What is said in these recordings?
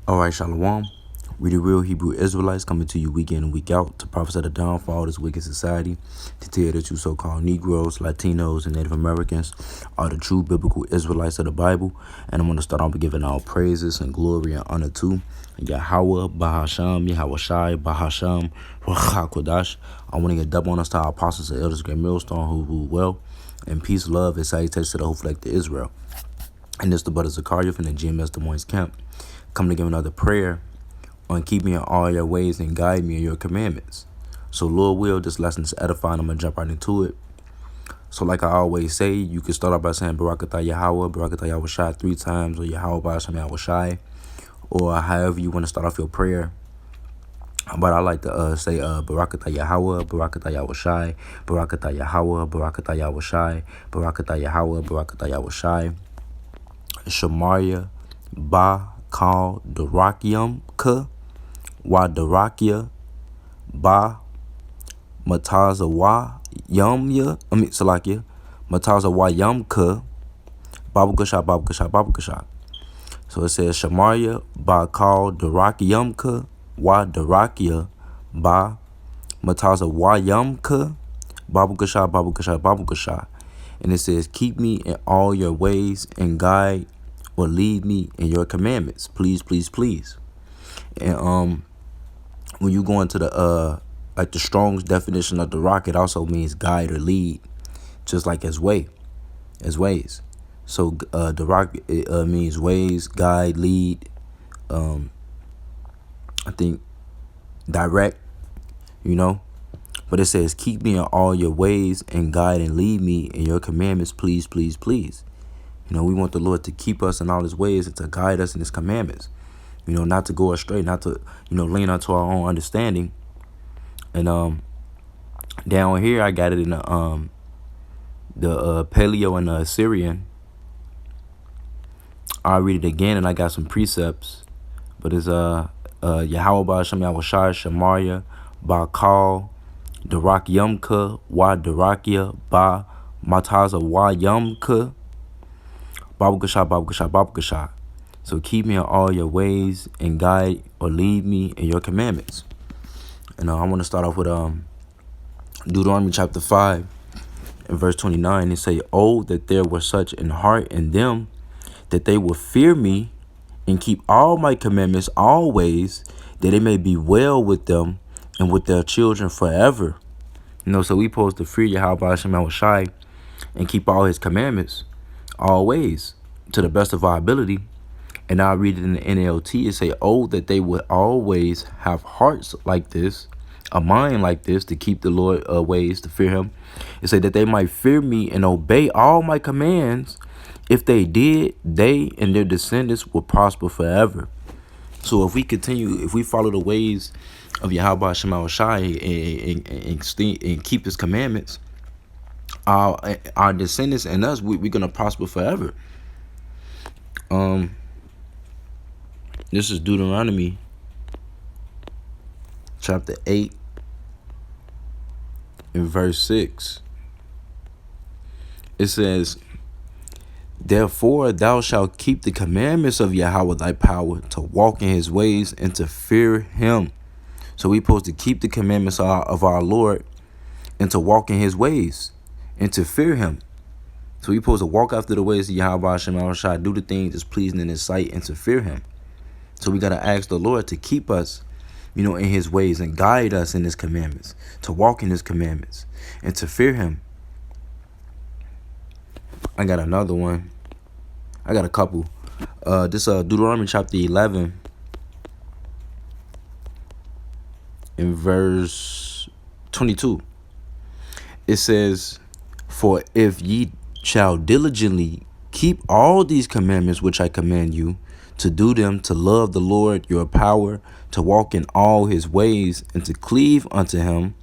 All right, Shalom. We the real Hebrew Israelites coming to you week in and week out to prophesy the downfall of this wicked society, to tell you that you so-called Negroes, Latinos, and Native Americans are the true biblical Israelites of the Bible. And I'm going to start off by giving all praises and glory and honor to Yahweh, Bahasham, Yahweh Shai, Bahasham, Ruach HaKodesh. I want to get double honors to our apostles and elders, great millstone who rule well, and peace, love, and salutations to the whole flag of Israel. And this the brother Zakaria from the GMS Des Moines camp, come to give another prayer on keep me in all your ways and guide me in your commandments. So Lord will, this lesson is edifying. I'm going to jump right into it. So like I always say, you can start off by saying Barakatah Yahweh, Barakatah Yahweh Shai 3 times, or Yahweh Ba'ashem Yahweh Shai, or however you want to start off your prayer. But I like to say Barakatah Yahweh, Barakatah Yahweh Shai, Barakatah Yahweh, Barakatah Yahweh Shai, Barakatah Yahweh, Barakatah Yahweh Shai, Shemaria, Ba Kal Darakium Ka, Wa Darakia, Ba Mataza Wa Yamya, Salakia, Mataza Wa Yamka, Babu Gasha, Babu Gasha, Babu Gasha. So it says Shemaria, Ba Kal Darakium Ka, Wa Darakia, Ba Mataza Wa Yamka, Babu Gasha, Babu Gasha, Babu Gasha. And it says, keep me in all your ways and guide or lead me in your commandments. Please, please, please. And when you go into the like the Strong's definition of the rock, it also means guide or lead, just like as ways. So the rock, it means ways, guide, lead. I think direct, But it says, keep me in all your ways and guide and lead me in your commandments, please, please, please. We want the Lord to keep us in all his ways and to guide us in his commandments. Not to go astray, not to, lean onto our own understanding. And down here I got it in the Paleo and the Assyrian. I'll read it again, and I got some precepts. But it's Yahweh Ba'ashem Yahweh Shai, Shemaria, Ba'kal, Darak Yumka, Wa Darakia, Ba Mataza Wa Yumka, Babu Gasha, Babu Gasha, Babu Gasha. So keep me in all your ways and guide or lead me in your commandments. And I want to start off with Deuteronomy chapter 5 and verse 29. It say, oh, that there were such an heart in them, that they will fear me and keep all my commandments always, that it may be well with them and with their children forever. So we supposed to fear Yahweh Ba'ashem Yahweh Shai and keep all his commandments always to the best of our ability. And I'll read it in the NLT. It say, oh, that they would always have hearts like this, a mind like this, to keep the Lord ways, to fear him. It say that they might fear me and obey all my commands. If they did, they and their descendants will prosper forever. So if we continue, if we follow the ways of Yahweh Shema Shai and keep his commandments, our descendants and us, we're going to prosper forever. This is Deuteronomy chapter 8 and verse 6. It says, therefore thou shalt keep the commandments of Yahweh thy power, to walk in his ways and to fear him. So we supposed to keep the commandments of our Lord and to walk in his ways and to fear him. So we supposed to walk after the ways of Yahweh Shema Shai, do the things that's pleasing in his sight, and to fear him. So we got to ask the Lord to keep us, in his ways and guide us in his commandments, to walk in his commandments and to fear him. I got another one. I got a couple. This Deuteronomy chapter 11 in verse 22. It says, for if ye shall diligently keep all these commandments which I command you, to do them, to love the Lord your power, to walk in all his ways, and to cleave unto him,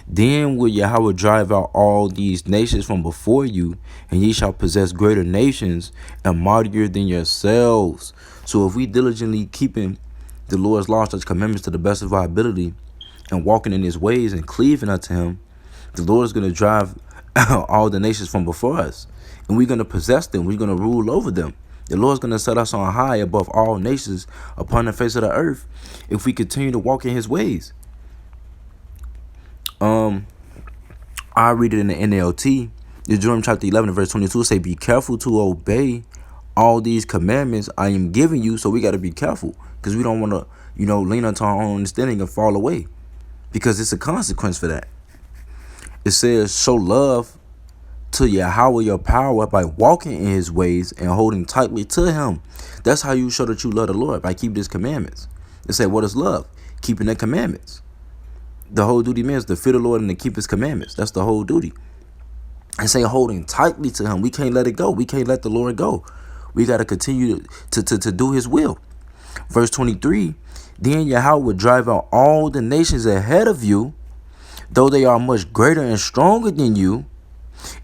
then will Yahweh drive out all these nations from before you, and ye shall possess greater nations and mightier than yourselves. So if we diligently keeping the Lord's laws and commandments to the best of our ability, and walking in his ways and cleaving unto him, the Lord is going to drive all the nations from before us, and we're going to possess them. We're going to rule over them. The Lord's going to set us on high above all nations upon the face of the earth if we continue to walk in his ways. I read it in the NLT. Deuteronomy chapter 11 verse 22 say, be careful to obey all these commandments I am giving you. So we got to be careful because we don't want to, lean onto our own understanding and fall away, because it's a consequence for that. It says, show love to Yahweh your power by walking in his ways and holding tightly to him. That's how you show that you love the Lord, by keeping his commandments. It said, what is love? Keeping the commandments. The whole duty means to fear the Lord and to keep his commandments. That's the whole duty. And say holding tightly to him. We can't let it go. We can't let the Lord go. We got to continue to do his will. Verse 23, then Yahweh will drive out all the nations ahead of you, though they are much greater and stronger than you,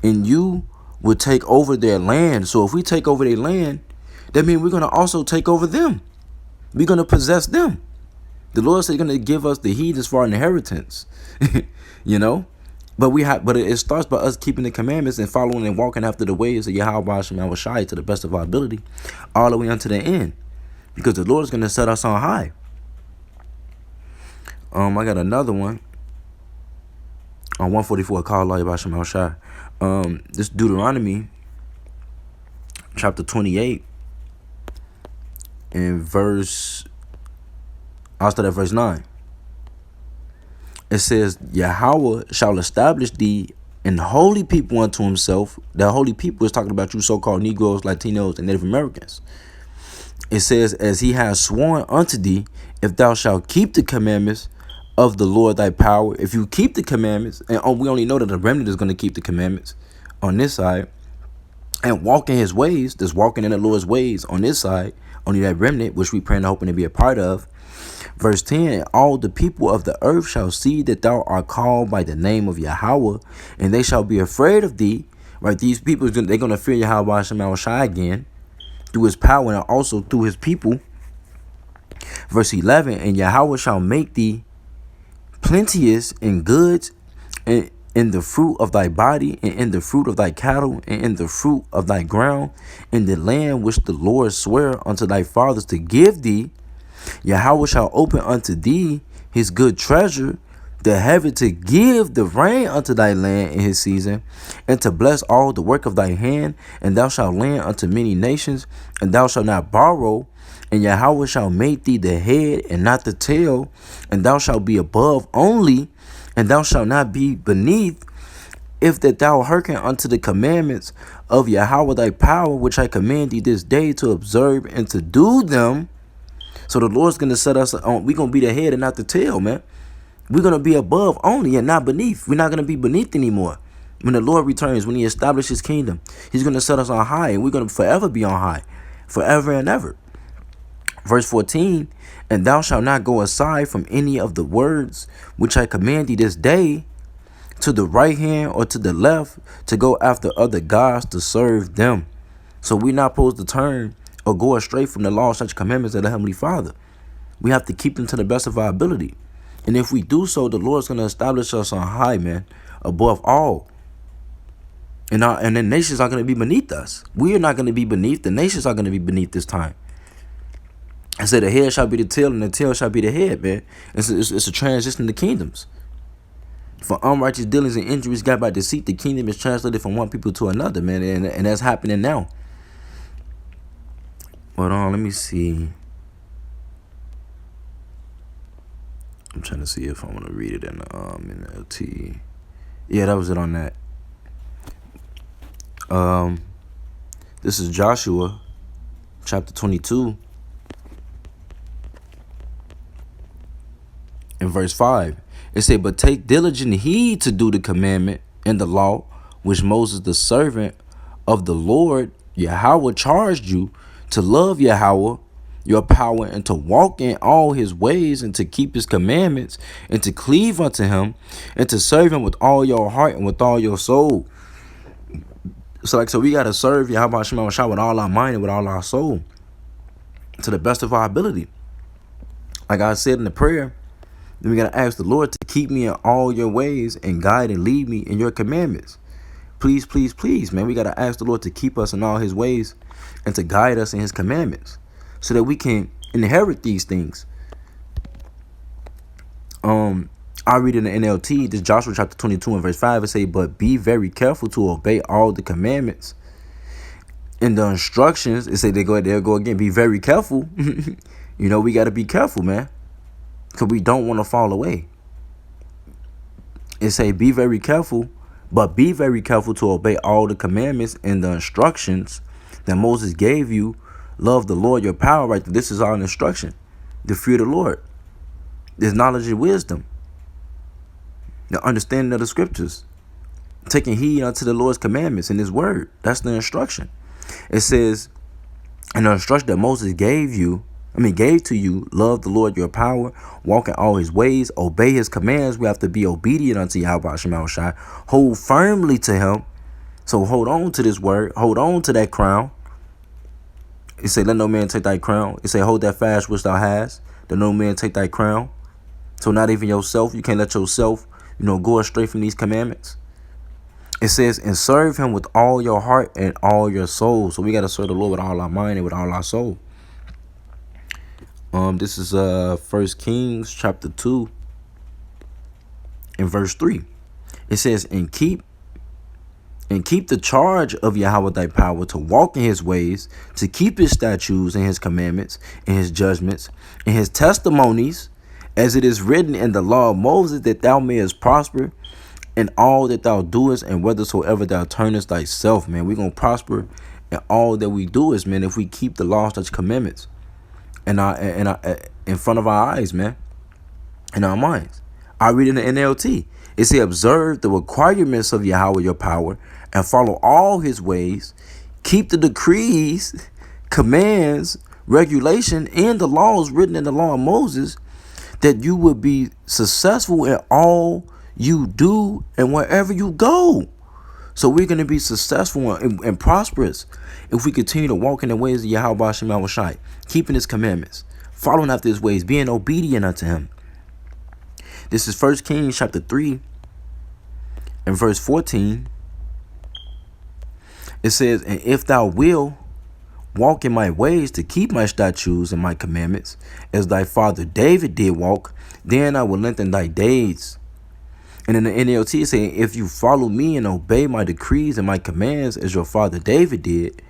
and you will take over their land. So if we take over their land, that means we're going to also take over them. We're going to possess them. The Lord said he's going to give us the heathens for our inheritance, But it starts by us keeping the commandments and following and walking after the ways of Yahweh Hashem Shai to the best of our ability, all the way unto the end, because the Lord is going to set us on high. I got another one on 144. Call Allah Hashem Shai. This Deuteronomy chapter 28 and I'll start at verse 9. It says, Yahweh shall establish thee an holy people unto himself. The holy people is talking about you so-called Negroes, Latinos, and Native Americans. It says, as he has sworn unto thee, if thou shalt keep the commandments of the Lord thy power. If you keep the commandments, and we only know that the remnant is going to keep the commandments on this side, and walk in his ways, that's walking in the Lord's ways on this side, only that remnant, which we pray and hoping to be a part of. Verse 10, all the people of the earth shall see that thou art called by the name of Yahweh, and they shall be afraid of thee. Right? These people, they're going to fear Yahweh Hashem Shai again through his power and also through his people. Verse 11, and Yahweh shall make thee plenteous in goods, and in the fruit of thy body, and in the fruit of thy cattle, and in the fruit of thy ground, in the land which the Lord sware unto thy fathers to give thee. Yahweh shall open unto thee his good treasure, the heaven, to give the rain unto thy land in his season, and to bless all the work of thy hand. And thou shalt lend unto many nations, and thou shalt not borrow. And Yahweh shall make thee the head and not the tail, and thou shalt be above only, and thou shalt not be beneath, if that thou hearken unto the commandments of Yahweh thy power, which I command thee this day to observe and to do them. So the Lord's going to set us on. We're going to be the head and not the tail, man. We're going to be above only and not beneath. We're not going to be beneath anymore. When the Lord returns, when he establishes his kingdom, he's going to set us on high, and we're going to forever be on high, forever and ever. Verse 14, and thou shalt not go aside from any of the words which I command thee this day, to the right hand or to the left, to go after other gods to serve them. So we're not supposed to turn or go astray from the law and such commandments of the Heavenly Father. We have to keep them to the best of our ability. And if we do so, the Lord's going to establish us on high, man, above all. And the nations are going to be beneath us. We are not going to be beneath. The nations are going to be beneath this time. I said the head shall be the tail and the tail shall be the head, man. It's a transition of the kingdoms. For unrighteous dealings and injuries got by deceit, the kingdom is translated from one people to another, man. And that's happening now. Hold on, let me see. I'm trying to see if I want to read it in the LT. Yeah, that was it on that. This is Joshua chapter 22 and verse 5. It said, but take diligent heed to do the commandment and the law which Moses the servant of the Lord Yahweh charged you, to love Yahweh your power, and to walk in all his ways, and to keep his commandments, and to cleave unto him, and to serve him with all your heart and with all your soul. So we got to serve Yahweh Hashem Shai with all our mind and with all our soul, to the best of our ability. Like I said in the prayer, then we got to ask the Lord to keep me in all your ways and guide and lead me in your commandments. Please, please, please, man. We got to ask the Lord to keep us in all his ways and to guide us in his commandments so that we can inherit these things. I read in the NLT, this Joshua chapter 22 and verse 5, it say, but be very careful to obey all the commandments. In the instructions, it say they'll go again, be very careful. You know, we got to be careful, man, because we don't want to fall away. It say, be very careful, but be very careful to obey all the commandments and the instructions that Moses gave you. Love the Lord your power, right? This is our instruction. The fear of the Lord. There's knowledge and wisdom. The understanding of the scriptures. Taking heed unto the Lord's commandments and his word. That's the instruction. It says, and the instruction that Moses gave to you, love the Lord your power, walk in all his ways, obey his commands. We have to be obedient unto Yahweh Shema Shai. Hold firmly to him. So hold on to this word. Hold on to that crown. It say, let no man take thy crown. It say, hold that fast which thou hast, that no man take thy crown. So not even yourself. You can't let yourself, go astray from these commandments. It says, and serve him with all your heart and all your soul. So we got to serve the Lord with all our mind and with all our soul. This is 1 Kings chapter 2 and verse 3. It says, and keep the charge of Yahweh thy power to walk in his ways, to keep his statutes and his commandments and his judgments and his testimonies, as it is written in the law of Moses, that thou mayest prosper in all that thou doest, and whithersoever thou turnest thyself. Man, we're going to prosper in all that we do is, man, if we keep the law, such commandments in front of our eyes, man, in our minds. I read in the NLT. It says, observe the requirements of Yahweh your power and follow all his ways. Keep the decrees, commands, regulation, and the laws written in the law of Moses, that you will be successful in all you do and wherever you go. So we're going to be successful and prosperous if we continue to walk in the ways of Yahweh Shema Shai, keeping his commandments, following after his ways, being obedient unto him. This is 1 Kings chapter 3 and verse 14. It says, and if thou will walk in my ways to keep my statutes and my commandments, as thy father David did walk, then I will lengthen thy days. And in the NLT, it's saying, if you follow me and obey my decrees and my commands, as your father David did,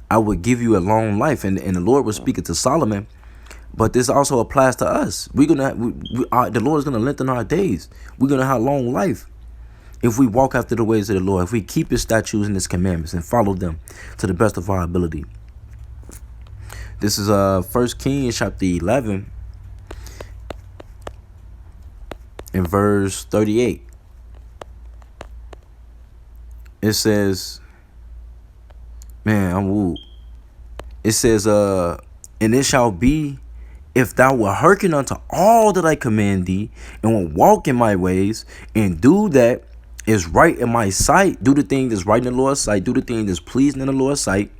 I will give you a long life. And the Lord was speaking to Solomon, but this also applies to us. The Lord is gonna lengthen our days. We're gonna have long life if we walk after the ways of the Lord, if we keep his statutes and his commandments and follow them to the best of our ability. This is 1 Kings chapter 11 and verse 38. It says, man, I'm woo. It says, and it shall be, if thou wilt hearken unto all that I command thee, and will walk in my ways, and do that is right in my sight, do the thing that's right in the Lord's sight, do the thing that's pleasing in the Lord's sight,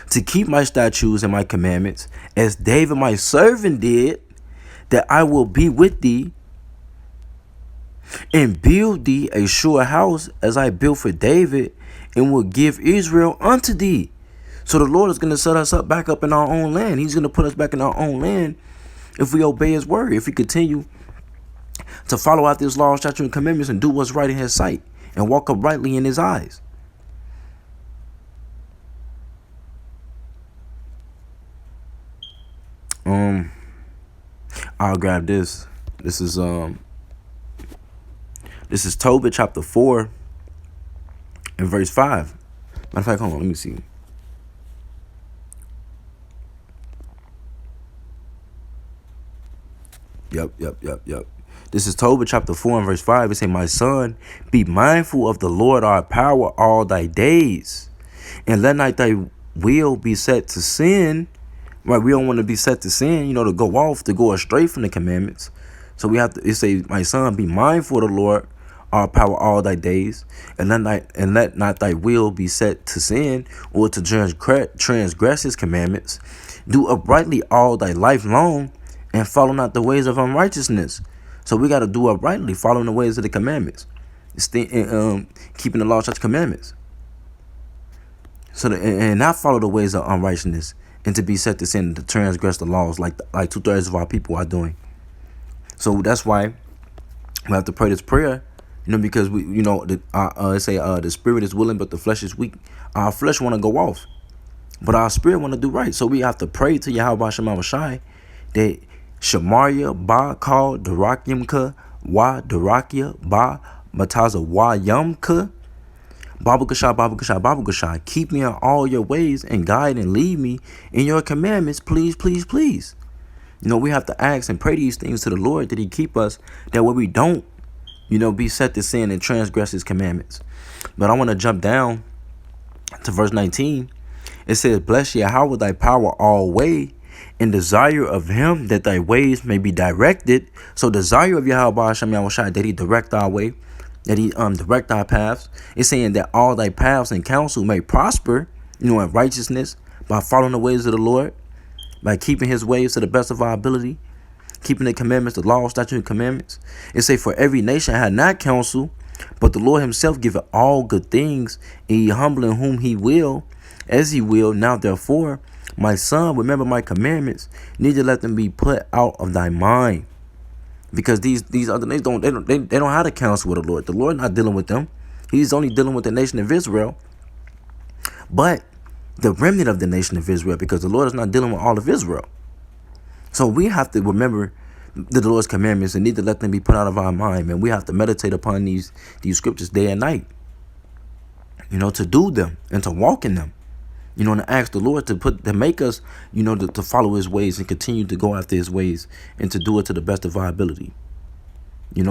to keep my statutes and my commandments, as David my servant did, that I will be with thee, and build thee a sure house, as I built for David, and will give Israel unto thee. So the Lord is going to set us up back up in our own land. He's going to put us back in our own land if we obey his word, if we continue to follow out his laws, statutes, and commandments, and do what's right in his sight, and walk uprightly in his eyes. I'll grab this. This is Tobit chapter 4 and verse 5. Matter of fact, hold on, let me see. Yep. This is Tobit chapter 4 and verse 5. It says, my son, be mindful of the Lord our power all thy days, and let not thy will be set to sin. Right, we don't want to be set to sin, to go astray from the commandments. So we have to, it say, my son, be mindful of the Lord our power all thy days, and let not thy will be set to sin, or to transgress his commandments. Do uprightly all thy life long, and follow not the ways of unrighteousness. So we got to do uprightly, following the ways of the commandments. keeping the law, statutes, commandments. So and not follow the ways of unrighteousness, and to be set to sin, to transgress the laws, like 2/3 of our people are doing. So that's why we have to pray this prayer, because we, the spirit is willing, but the flesh is weak. Our flesh want to go off, but our spirit want to do right. So we have to pray to Yahweh Shema Shai that Shemaria Ba Kal Darakyamka Wa Darakya Ba Mataza Wa Yamka Babu Gashai, keep me in all your ways and guide and lead me in your commandments, please, please, please. We have to ask and pray these things to the Lord that he keep us, that way we don't, be set to sin and transgress his commandments. But I want to jump down to verse 19. It says, bless Yahweh thy power always, and desire of him that thy ways may be directed. So desire of Yahweh Hashem Yahushua that he direct our way, that he direct our paths. It's saying that all thy paths and counsel may prosper, in righteousness, by following the ways of the Lord, by keeping his ways to the best of our ability, keeping the commandments, the law, statutes, and commandments. It say, for every nation had not counsel, but the Lord himself giveth all good things, and he humbling whom he will, as he will. Now therefore, my son, remember my commandments, neither let them be put out of thy mind. Because these other nations they don't have to counsel with the Lord. The Lord not dealing with them. He's only dealing with the nation of Israel. But the remnant of the nation of Israel, because the Lord is not dealing with all of Israel. So we have to remember the Lord's commandments and need to let them be put out of our mind. And we have to meditate upon these scriptures day and night. To do them and to walk in them. And ask the Lord to make us, to follow his ways and continue to go after his ways and to do it to the best of our ability.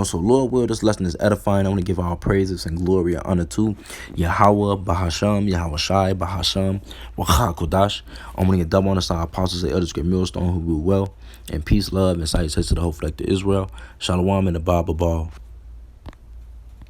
So Lord will, this lesson is edifying. I want to give our praises and glory and honor to Yahweh, Bahasham, Yahweh Shai, Bahasham, Wacha Kodash. I'm going to get double honor to our apostles and elders, great millstone who rule well, and peace, love, and sight to the whole collective Israel. Shalom and the Bible ball.